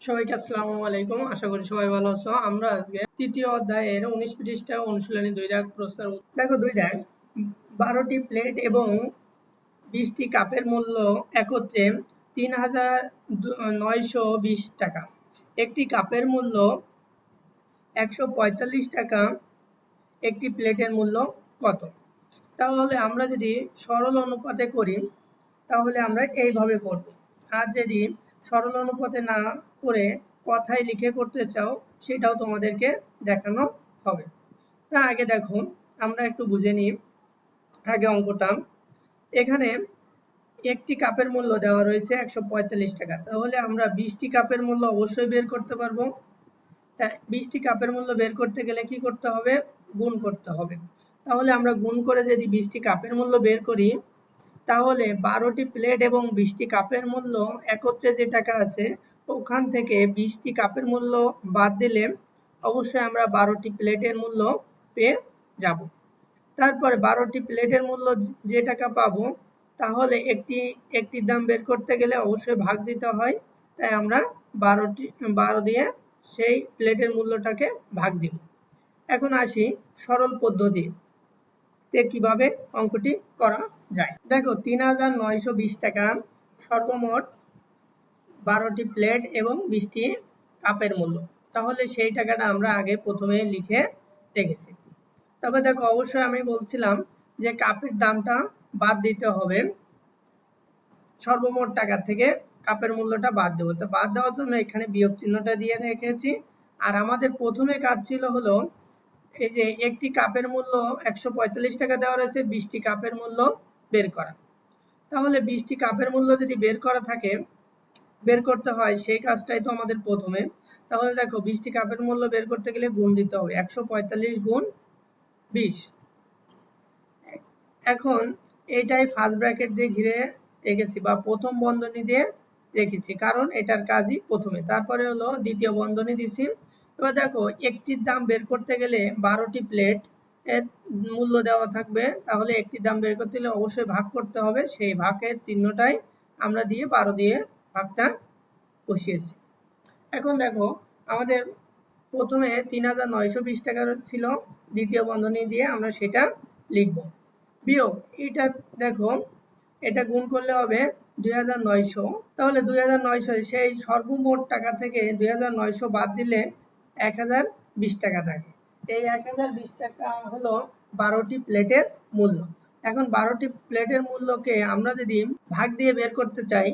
সবাইকে আসসালামু আলাইকুম। আশা করি সবাই ভালো আছো। আমরা আজকে তৃতীয় অধ্যায়ের 19 পৃষ্ঠা অনুশীলনী 2 দাগ প্রশ্নের দেখো 2 দাগ 12টি প্লেট এবং 20টি কাপের মূল্য একত্রে ৩,৯২০ টাকা। একটি কাপের মূল্য 145 টাকা। একটি প্লেটের মূল্য কত? তাহলে আমরা যদি সরল অনুপাতে করি তাহলে আমরা এইভাবে করব। আর যদি সরল অনুপাতে না করে কথায় লিখে করতে চাও সেটাও তোমাদেরকে দেখানো হবে। তা আগে দেখো আমরা একটু বুঝে নিই আগে অঙ্কটা। এখানে একটি কাপের মূল্য দেওয়া রয়েছে 145 টাকা। তাহলে আমরা 20টি কাপের মূল্য অবশ্যই বের করতে পারবো। তা 20টি কাপের মূল্য বের করতে গেলে কি করতে হবে? গুণ করতে হবে। তাহলে আমরা গুণ করে যদি 20টি কাপের মূল্য বের করি তাহলে 12টি প্লেট এবং 20টি কাপের মূল্য একত্রে যে টাকা আছে ওখান থেকে 20টি কাপের মূল্য বাদ দিলে অবশ্যই আমরা 12টি প্লেটের মূল্য পেয়ে যাব। তারপরে 12টি প্লেটের মূল্য যে টাকা পাবো তাহলে একটি দাম বের করতে গেলে অবশ্যই ভাগ দিতে হয়। তাই আমরা 12 দিয়ে সেই প্লেটের মূল্যটাকে ভাগ দিব। এখন আসি সরল পদ্ধতি কিভাবে অঙ্কটি করা যায়। দেখো ৩,৯২০ টাকা সর্বমোট 12টি প্লেট এবং 20টি কাপের মূল্য। তাহলে সেই টাকাটা আমরা আগে প্রথমে লিখে রেখেছি। তবে দেখো অবশ্যই আমি বলছিলাম যে কাপের দামটা বাদ দিতে হবে সর্বমোট টাকা থেকে, কাপের মূল্যটা বাদ দেবো। তো বাদ দেওয়ার জন্য এখানে বিয়োগ চিহ্নটা দিয়ে রেখেছি। আর আমাদের প্রথমে কাজ ছিল হলো এই যে একটি কাপের মূল্য 145 টাকা দেওয়া রয়েছে, 20টি কাপের মূল্য বের করা। তাহলে 20টি কাপের মূল্য যদি বের করা থাকে, বের করতে হয় সেই কাজটাই তো আমাদের প্রথমে। তাহলে দেখো 20টি কাপের মূল্য বের করতে গেলে গুণ দিতে হবে 145 গুণ 20। এখন এটাই ফার্স্ট ব্র্যাকেট দিয়ে ঘিরে রেখেছি বা প্রথম বন্ধনী দিয়ে রেখেছি, কারণ এটার কাজই প্রথমে। তারপরে হলো দ্বিতীয় বন্ধনী দিছি। এবার দেখো একটির দাম বের করতে গেলে 12টি প্লেট এর মূল্য দেওয়া থাকবে। তাহলে একটির দাম বের করতে গেলে অবশ্যই ভাগ করতে হবে। সেই ভাগের চিহ্নটাই আমরা দিয়ে 12 দিয়ে ভাগটা বসিয়েছি। এখন দেখো আমাদের প্রথমে ৩,৯২০ টাকা ছিল, দ্বিতীয় বন্ধনী দিয়ে আমরা সেটা লিখব। বিয়োগ এটা দেখো এটা গুণ করলে হবে ২,৯০০। তাহলে ২,৯০০ সেই সর্বমোট টাকা থেকে ২,৯০০ বাদ দিলে 1,020 টাকা থাকে। এই 1,020 টাকা হলো 12টি প্লেটের মূল্য। এখন 12টি প্লেটের মূল্যকে আমরা যদি ভাগ দিয়ে বের করতে চাই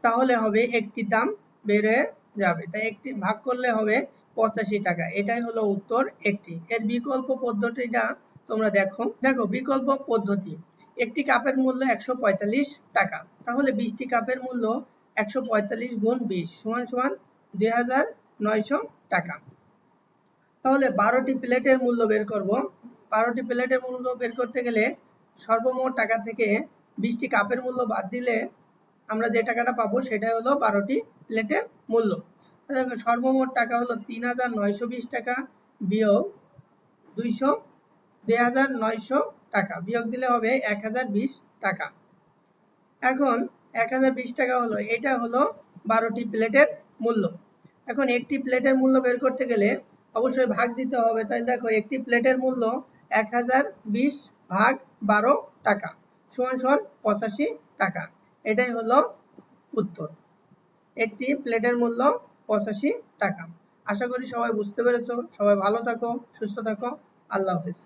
তাহলে হবে একটি দাম বের হয়ে যাবে। তাই একটি ভাগ করলে হবে 85 টাকা। এটাই হলো উত্তর একটি। এর বিকল্প পদ্ধতিটা তোমরা দেখো। বিকল্প পদ্ধতি, একটি কাপের মূল্য 145 টাকা। তাহলে 20টি কাপের মূল্য 145 গুণ 20 সমান সমান 2,900 টাকা। তাহলে 12টি প্লেটের মূল্য বের করব। 12টি প্লেটের মূল্য বের করতে গেলে সর্বমোট টাকা থেকে 20টি কাপের মূল্য বাদ দিলে আমরা যে টাকাটা পাবো সেটাই হলো 12টি প্লেটের মূল্য। সর্বমোট টাকা হলো ৩,৯২০ টাকা বিয়োগ 2,900 টাকা, বিয়োগ দিলে হবে 1,020 টাকা। এখন 1,020 টাকা হলো, এটা হলো 12টি প্লেটের মূল্য। এখন একটি প্লেটের মূল্য বের করতে গেলে অবশ্যই ভাগ দিতে হবে। তাই দেখো একটি প্লেটের মূল্য 1,020 ভাগ 12 টাকা সমান সমান 85 টাকা। এটাই হলো উত্তর। একটি প্লেটের মূল্য 85 টাকা। আশা করি সবাই বুঝতে পেরেছো। সবাই ভালো থাকো, সুস্থ থাকো। আল্লাহ হাফেজ।